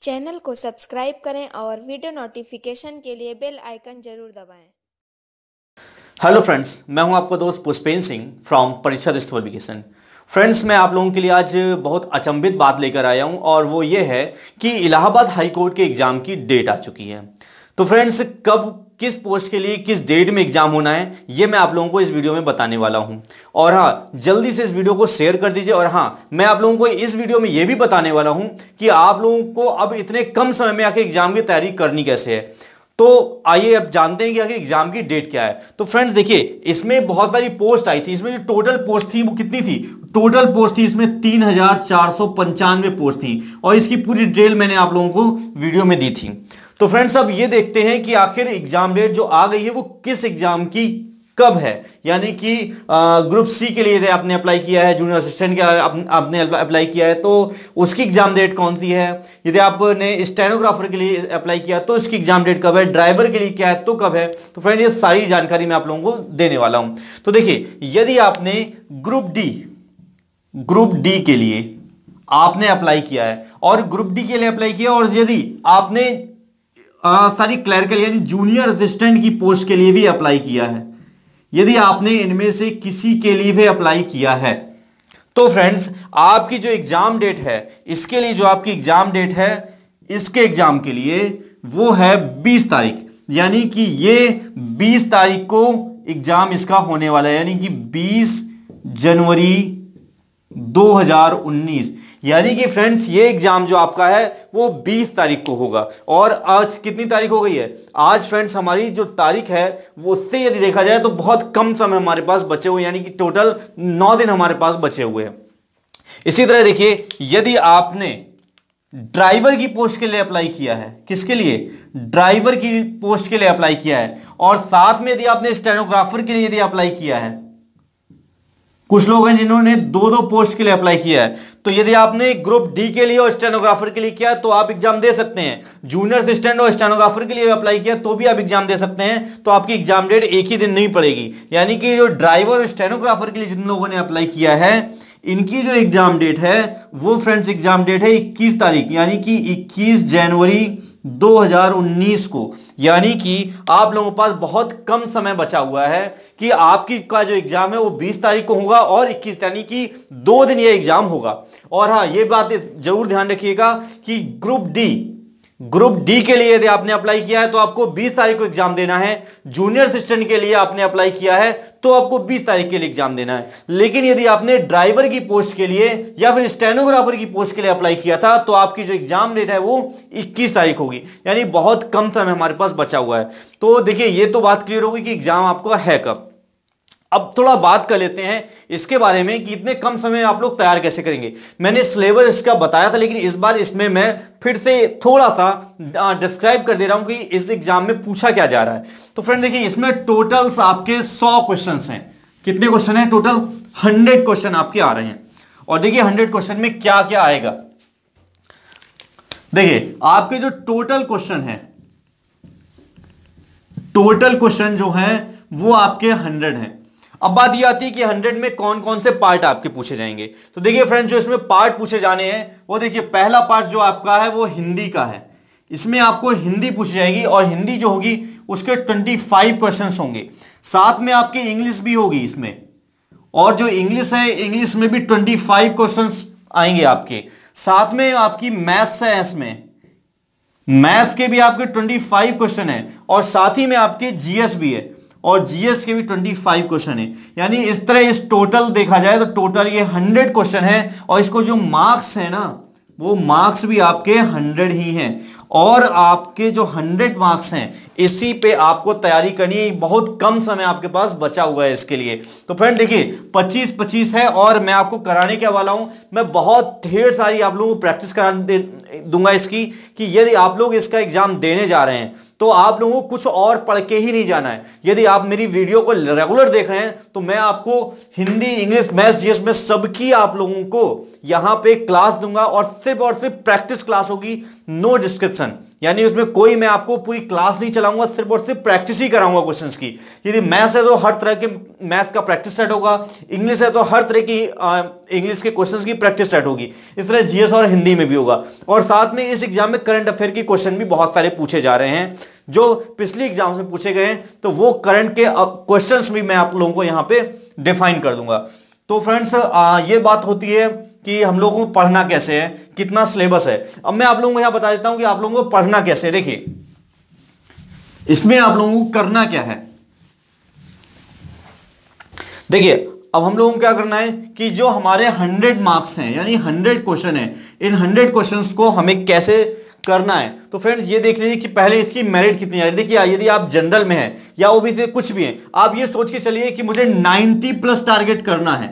Channel को subscribe करें और वीडियो नोटिफिकेशन के लिए बेल आइकन जरूर दबाएं। हेलो फ्रेंड्स, मैं हूं आपका दोस्त पुष्पेन सिंह फ्रॉम परीक्षा दृष्टि पब्लिकेशन। फ्रेंड्स, मैं आप लोगों के लिए आज बहुत अचंभित बात लेकर आया हूं और वो ये है कि इलाहाबाद हाई कोर्ट के एग्जाम की डेट आ चुकी है। तो फ्रेंड्स, कब किस पोस्ट के लिए किस डेट में एग्जाम होना है ये मैं आप लोगों को इस वीडियो में बताने वाला हूं। और हाँ, जल्दी से इस वीडियो को शेयर कर दीजिए। और हाँ, मैं आप लोगों को इस वीडियो में यह भी बताने वाला हूं कि आप लोगों को अब इतने कम समय में आके एग्जाम की तैयारी करनी कैसे है। तो आइए अब जानते हैं कि आखिर एग्जाम की डेट क्या है। तो फ्रेंड्स देखिए, इसमें बहुत सारी पोस्ट आई थी। इसमें जो टोटल पोस्ट थी वो कितनी थी? टोटल पोस्ट थी इसमें 3495 पोस्ट थी और इसकी पूरी डिटेल मैंने आप लोगों को वीडियो में दी थी। तो फ्रेंड्स, अब ये देखते हैं कि आखिर एग्जाम डेट जो आ गई है वो किस एग्जाम की कब है। यानी कि ग्रुप सी के लिए यदि आपने अप्लाई किया है, जूनियर असिस्टेंट के आपने अप्लाई किया है तो उसकी एग्जाम डेट कौन सी है। यदि आपने स्टेनोग्राफर के लिए अप्लाई किया तो उसकी एग्जाम डेट कब है, ड्राइवर के लिए क्या है तो कब है। तो फ्रेंड, ये सारी जानकारी मैं आप लोगों को देने वाला हूं। तो देखिए, यदि आपने ग्रुप डी के लिए आपने अप्लाई किया है और ग्रुप डी के लिए अप्लाई किया और यदि आपने सारी क्लर्कल यानी जूनियर असिस्टेंट की पोस्ट के लिए भी अप्लाई किया है, यदि आपने इनमें से किसी के लिए भी अप्लाई किया है तो फ्रेंड्स, आपकी जो एग्जाम डेट है इसके लिए जो आपकी एग्जाम डेट है इसके एग्जाम के लिए वो है 20 तारीख। यानी कि ये 20 तारीख को एग्जाम इसका होने वाला है, यानी कि 20 जनवरी 2019। यानी कि फ्रेंड्स, ये एग्जाम जो आपका है वो 20 तारीख को होगा। और आज कितनी तारीख हो गई है? आज फ्रेंड्स हमारी जो तारीख है वो उससे यदि देखा जाए तो बहुत कम समय हमारे पास बचे हुए, यानी कि टोटल 9 दिन हमारे पास बचे हुए हैं। इसी तरह देखिए, यदि आपने ड्राइवर की पोस्ट के लिए अप्लाई किया है, किसके लिए? ड्राइवर की पोस्ट के लिए अप्लाई किया है, और साथ में यदि आपने स्टेनोग्राफर के लिए यदि अप्लाई किया है, कुछ लोग हैं जिन्होंने दो पोस्ट के लिए अप्लाई किया है, तो यदि आपने ग्रुप डी के लिए और स्टेनोग्राफर के लिए किया तो आप एग्जाम दे सकते हैं। जूनियर असिस्टेंट और स्टेनोग्राफर के लिए अप्लाई किया तो भी आप एग्जाम दे सकते हैं। तो आपकी एग्जाम डेट एक ही दिन नहीं पड़ेगी। यानी कि जो ड्राइवर और स्टेनोग्राफर के लिए जिन लोगों ने अप्लाई किया है, इनकी जो एग्जाम डेट है वो फ्रेंड्स एग्जाम डेट है 21 तारीख, यानी कि 21 जनवरी 2019 को। यानी कि आप लोगों के पास बहुत कम समय बचा हुआ है कि आपकी का जो एग्जाम है वो 20 तारीख को होगा और 21, यानी कि 2 दिन ये एग्जाम होगा। और हाँ, ये बात जरूर ध्यान रखिएगा कि ग्रुप डी के लिए यदि आपने अप्लाई किया है तो आपको 20 तारीख को एग्जाम देना है। जूनियर असिस्टेंट के लिए आपने अप्लाई किया है तो आपको 20 तारीख के लिए एग्जाम देना है। लेकिन यदि आपने ड्राइवर की पोस्ट के लिए या फिर स्टेनोग्राफर की पोस्ट के लिए अप्लाई किया था तो आपकी जो एग्जाम डेट है वो 21 तारीख होगी। यानी बहुत कम समय हमारे पास बचा हुआ है। तो देखिए, ये तो बात क्लियर होगी कि एग्जाम आपका है कब। अब थोड़ा बात कर लेते हैं इसके बारे में कि इतने कम समय में आप लोग तैयार कैसे करेंगे। मैंने सिलेबस इसका बताया था, लेकिन इस बार इसमें मैं फिर से थोड़ा सा डिस्क्राइब कर दे रहा हूं कि इस एग्जाम में पूछा क्या जा रहा है। तो फ्रेंड देखिए, इसमें टोटल्स आपके 100 क्वेश्चन हैं। कितने क्वेश्चन हैं? टोटल 100 क्वेश्चन आपके आ रहे हैं। और देखिए 100 क्वेश्चन में क्या क्या आएगा। देखिए, आपके जो टोटल क्वेश्चन है, टोटल क्वेश्चन जो है वो आपके 100 हैं। अब बात ये आती है कि 100 में कौन कौन से पार्ट आपके पूछे जाएंगे। तो देखिए फ्रेंड्स, जो इसमें पार्ट पूछे जाने हैं वो देखिए, पहला पार्ट जो आपका है वो हिंदी का है। इसमें आपको हिंदी पूछी जाएगी और हिंदी जो होगी उसके 25 क्वेश्चंस होंगे। साथ में आपकी इंग्लिश भी होगी इसमें, और जो इंग्लिश है इंग्लिश में भी 25 क्वेश्चंस आएंगे आपके। साथ में आपकी मैथ्स है, इसमें मैथ्स के भी आपके 25 क्वेश्चन है, और साथ ही में आपके जीएस भी है, और जीएस के भी 25 क्वेश्चन है। यानी इस तरह इस टोटल देखा जाए तो टोटल ये 100 क्वेश्चन है, और इसको जो मार्क्स है ना वो मार्क्स भी आपके 100 ही हैं। और आपके जो 100 मार्क्स हैं इसी पे आपको तैयारी करनी है। बहुत कम समय आपके पास बचा हुआ है इसके लिए। तो फ्रेंड देखिए, 25-25 है, और मैं आपको कराने क्या वाला हूं, मैं बहुत ढेर सारी आप लोगों को प्रैक्टिस करा दूंगा इसकी, कि यदि आप लोग इसका एग्जाम देने जा रहे हैं तो आप लोगों को कुछ और पढ़ के ही नहीं जाना है। यदि आप मेरी वीडियो को रेगुलर देख रहे हैं तो मैं आपको हिंदी, इंग्लिश, मैथ्स, जीएस में सबकी आप लोगों को यहां पे क्लास दूंगा और सिर्फ प्रैक्टिस क्लास होगी, नो डिस्क्रिप्शन। यानी उसमें कोई मैं आपको पूरी क्लास नहीं चलाऊंगा, सिर्फ और सिर्फ प्रैक्टिस ही कराऊंगा क्वेश्चंस की। यदि मैथ्स है तो हर तरह के मैथ्स का प्रैक्टिस सेट होगा, इंग्लिश है तो हर तरह की इंग्लिश के क्वेश्चंस की प्रैक्टिस सेट होगी, इस तरह जीएस और हिंदी में भी होगा। और साथ में इस एग्जाम में करंट अफेयर के क्वेश्चन भी बहुत सारे पूछे जा रहे हैं जो पिछले एग्जाम में पूछे गए हैं, तो वो करंट के क्वेश्चंस भी मैं आप लोगों को यहां पे डिफाइन कर दूंगा। तो फ्रेंड्स ये बात होती है कि हम लोगों को पढ़ना कैसे है, कितना सिलेबस है। अब मैं आप लोगों को यहां बता देता हूं कि आप लोगों को पढ़ना कैसे है। देखिए इसमें आप लोगों को करना क्या है। देखिए अब हम लोगों को क्या करना है कि जो हमारे 100 मार्क्स हैं यानी 100 क्वेश्चन है, इन 100 क्वेश्चंस को हमें कैसे करना है। तो फ्रेंड्स ये देख लीजिए कि पहले इसकी मेरिट कितनी है। देखिए यदि आप जनरल में हैं या ओबीसी कुछ भी हैं, आप ये सोच के चलिए कि मुझे 90 प्लस टारगेट करना है,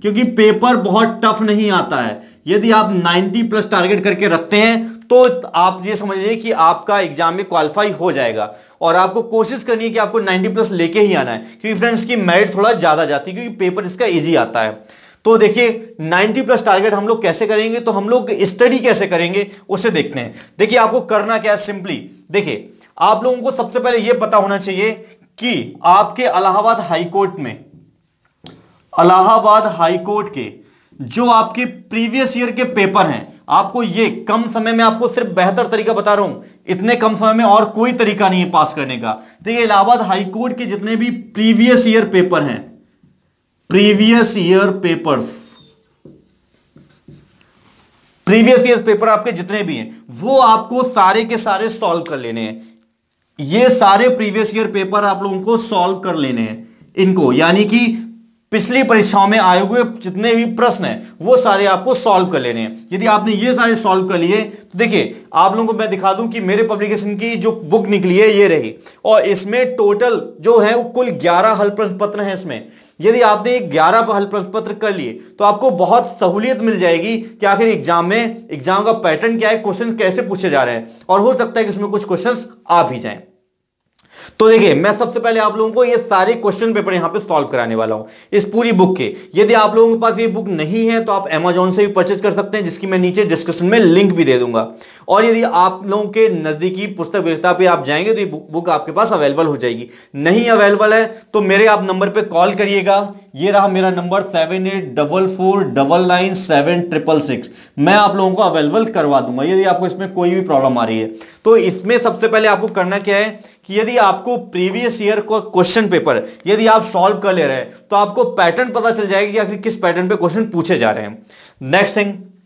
क्योंकि पेपर बहुत टफ नहीं आता है। यदि आप 90 प्लस टारगेट करके रखते हैं तो आप ये समझ लीजिए कि आपका एग्जाम में क्वालिफाई हो जाएगा। और आपको कोशिश करनी है कि आपको 90 प्लस लेके ही आना है, क्योंकि फ्रेंड्स की मेरिट थोड़ा ज्यादा जाती है, क्योंकि पेपर इसका इजी आता है। तो देखिए 90 प्लस टारगेट हम लोग कैसे करेंगे, तो हम लोग स्टडी कैसे करेंगे उसे देखते हैं। देखिए आपको करना क्या है, सिंपली देखिए आप लोगों को सबसे पहले यह पता होना चाहिए कि आपके इलाहाबाद हाईकोर्ट में, इलाहाबाद हाईकोर्ट के जो आपके प्रीवियस ईयर के पेपर हैं, आपको ये कम समय में, आपको सिर्फ बेहतर तरीका बता रहा हूं, इतने कम समय में और कोई तरीका नहीं है पास करने का। देखिए इलाहाबाद हाईकोर्ट के जितने भी प्रीवियस ईयर पेपर हैं, previous year papers, previous year paper आपके जितने भी हैं वो आपको सारे के सारे सॉल्व कर लेने हैं। ये सारे प्रीवियस ईयर पेपर आप लोगों को सॉल्व कर लेने हैं इनको, यानी कि पिछली परीक्षाओं में आए हुए जितने भी प्रश्न हैं वो सारे आपको सॉल्व कर लेने हैं। यदि आपने ये सारे सॉल्व कर लिए तो देखिए आप लोगों को मैं दिखा दूं कि मेरे पब्लिकेशन की जो बुक निकली है ये रही, और इसमें टोटल जो है वो कुल 11 हल प्रश्न पत्र हैं इसमें। यदि आपने 11 हल प्रश्न पत्र कर लिए तो आपको बहुत सहूलियत मिल जाएगी कि आखिर एग्जाम का पैटर्न क्या है, क्वेश्चन कैसे पूछे जा रहे हैं, और हो सकता है कि इसमें कुछ क्वेश्चन आ भी जाएं। तो देखिए मैं सबसे पहले आप लोगों को ये सारे क्वेश्चन पेपर यहां पे सॉल्व कराने वाला हूं इस पूरी बुक के। यदि आप लोगों के पास ये बुक नहीं है तो आप Amazon से भी परचेज कर सकते हैं, जिसकी मैं नीचे डिस्क्रिप्शन में लिंक भी दे दूंगा। और यदि आप लोगों के नजदीकी पुस्तक विक्रेता पे आप जाएंगे तो ये बुक आपके पास अवेलेबल हो जाएगी। नहीं अवेलेबल है तो मेरे आप नंबर पे कॉल करिएगा, ये रहा मेरा नंबर 7844999766। मैं आप लोगों को अवेलेबल करवा दूंगा यदि आपको इसमें कोई भी प्रॉब्लम आ रही है। तो इसमें सबसे पहले आपको करना क्या है कि यदि आपको प्रीवियस ईयर का क्वेश्चन पेपर यदि आप सॉल्व कर ले रहे हैं तो आपको पैटर्न पता चल जाएगा कि आखिर किस पैटर्न पे क्वेश्चन पूछे जा रहे हैं।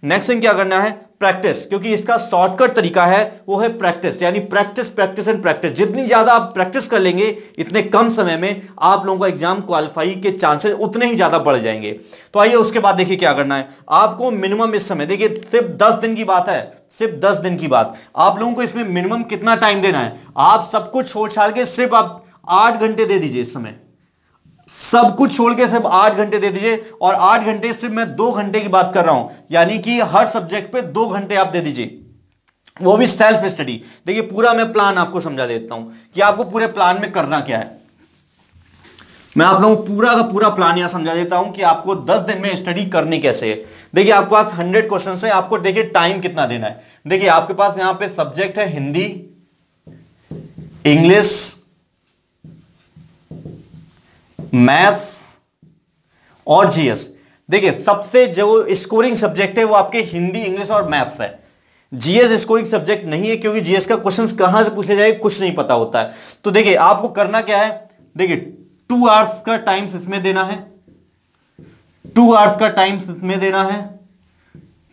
नेक्स्ट थिंग क्या करना है, प्रैक्टिस, क्योंकि इसका शॉर्टकट तरीका है वो है प्रैक्टिस, यानी प्रैक्टिस प्रैक्टिस एंड प्रैक्टिस। जितनी ज्यादा आप प्रैक्टिस कर लेंगे इतने कम समय में आप लोगों का एग्जाम क्वालिफाई के चांसेस उतने ही ज्यादा बढ़ जाएंगे। तो आइए उसके बाद देखिए क्या करना है आपको। मिनिमम इस समय देखिए सिर्फ 10 दिन की बात है, सिर्फ 10 दिन की बात। आप लोगों को इसमें मिनिमम कितना टाइम देना है, आप सब कुछ छोड़ छाड़ के सिर्फ आप 8 घंटे दे दीजिए इस समय, सब कुछ छोड़ के सिर्फ 8 घंटे दे दीजिए। और 8 घंटे सिर्फ मैं 2 घंटे की बात कर रहा हूं, यानी कि हर सब्जेक्ट पे 2 घंटे आप दे दीजिए, वो भी सेल्फ स्टडी। देखिए पूरा मैं प्लान आपको समझा देता हूं कि आपको पूरे प्लान में करना क्या है। मैं आप लोगों को पूरा का पूरा प्लान यहां समझा देता हूं कि आपको 10 दिन में स्टडी करनी कैसे है। देखिए आपके पास 100 क्वेश्चन है, आपको देखिए टाइम कितना देना है। देखिए आपके पास यहां पे सब्जेक्ट है हिंदी, इंग्लिश, मैथ्स और जीएस। देखिए सबसे जो स्कोरिंग सब्जेक्ट है वो आपके हिंदी, इंग्लिश और मैथ्स है। जीएस स्कोरिंग सब्जेक्ट नहीं है, क्योंकि जीएस का क्वेश्चंस कहां से पूछे जाए कुछ नहीं पता होता है। तो देखिए आपको करना क्या है, देखिए 2 आवर्स का टाइम इसमें देना है, 2 आवर्स का टाइम इसमें देना है,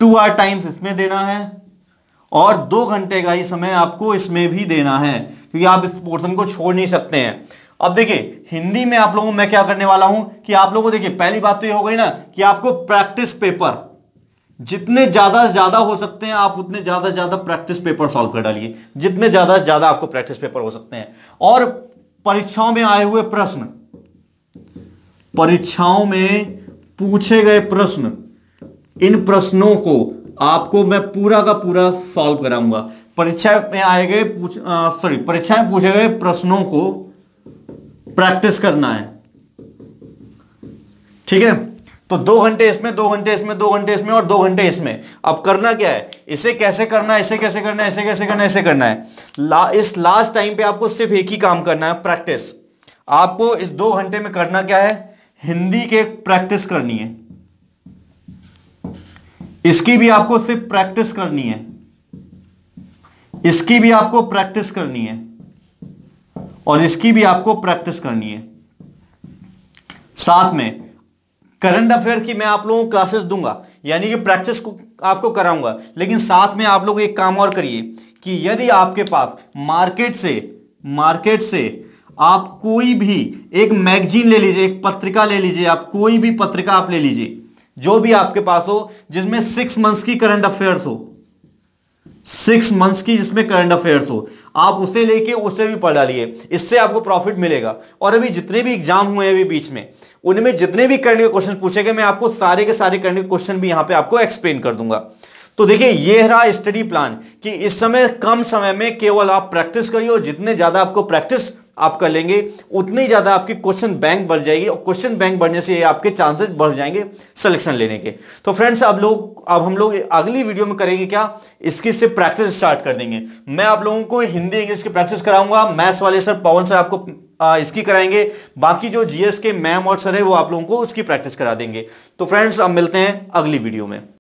2 आवर टाइम इसमें देना है, और 2 घंटे का ही समय आपको इसमें भी देना है, क्योंकि आप इस पोर्शन को छोड़ नहीं सकते हैं। अब देखिए हिंदी में आप लोगों को मैं क्या करने वाला हूं कि आप लोगों को देखिए पहली बात तो ये हो गई ना कि आपको प्रैक्टिस पेपर जितने ज्यादा से ज्यादा हो सकते हैं आप उतने ज्यादा से ज्यादा प्रैक्टिस पेपर सॉल्व कर डालिए, जितने ज्यादा से ज्यादा आपको प्रैक्टिस पेपर हो सकते हैं। और परीक्षाओं में आए हुए प्रश्न, परीक्षाओं में पूछे गए प्रश्न, इन प्रश्नों को आपको मैं पूरा का पूरा सॉल्व कराऊंगा। परीक्षा में आए गए परीक्षा में पूछे गए प्रश्नों को प्रैक्टिस करना है। ठीक है, तो 2 घंटे इसमें, 2 घंटे इसमें, 2 घंटे इसमें और 2 घंटे इसमें। अब करना क्या है, इसे कैसे करना है, इसे कैसे करना है, इसे कैसे करना है, इसे करना है। इस लास्ट टाइम पे आपको सिर्फ एक ही काम करना है, प्रैक्टिस। आपको इस 2 घंटे में करना क्या है, हिंदी के प्रैक्टिस करनी है, इसकी भी आपको सिर्फ प्रैक्टिस करनी है, इसकी भी आपको प्रैक्टिस करनी है और इसकी भी आपको प्रैक्टिस करनी है। साथ में करंट अफेयर की मैं आप लोगों को क्लासेस दूंगा, यानी कि प्रैक्टिस को आपको कराऊंगा, लेकिन साथ में आप लोग एक काम और करिए कि यदि आपके पास मार्केट से आप कोई भी एक मैगजीन ले लीजिए, एक पत्रिका ले लीजिए, आप कोई भी पत्रिका आप ले लीजिए जो भी आपके पास हो, जिसमें 6 मंथ्स की करंट अफेयर्स हो, 6 मंथ्स की जिसमें करंट अफेयर्स हो, आप उसे लेके उसे भी पढ़ डालिए, इससे आपको प्रॉफिट मिलेगा। और अभी जितने भी एग्जाम हुए हैं अभी बीच में, उनमें जितने भी करंट के क्वेश्चन पूछे गए, मैं आपको सारे के सारे करंट के क्वेश्चन भी यहां पे आपको एक्सप्लेन कर दूंगा। तो देखिए, ये रहा स्टडी प्लान कि इस समय कम समय में केवल आप प्रैक्टिस करिए, और जितने ज्यादा आपको प्रैक्टिस आप कर लेंगे उतनी ही ज्यादा आपकी क्वेश्चन बैंक बढ़ जाएगी, और क्वेश्चन बैंक बढ़ने से आपके चांसेस बढ़ जाएंगे सिलेक्शन लेने के। तो फ्रेंड्स, अब हम लोग अगली वीडियो में करेंगे क्या, इसकी से प्रैक्टिस स्टार्ट कर देंगे। मैं आप लोगों को हिंदी इंग्लिश की प्रैक्टिस कराऊंगा, मैथ्स वाले सर पवन सर आपको इसकी कराएंगे, बाकी जो जीएस के मैम और सर है वो आप लोगों को उसकी प्रैक्टिस करा देंगे। तो फ्रेंड्स, अब मिलते हैं अगली वीडियो में।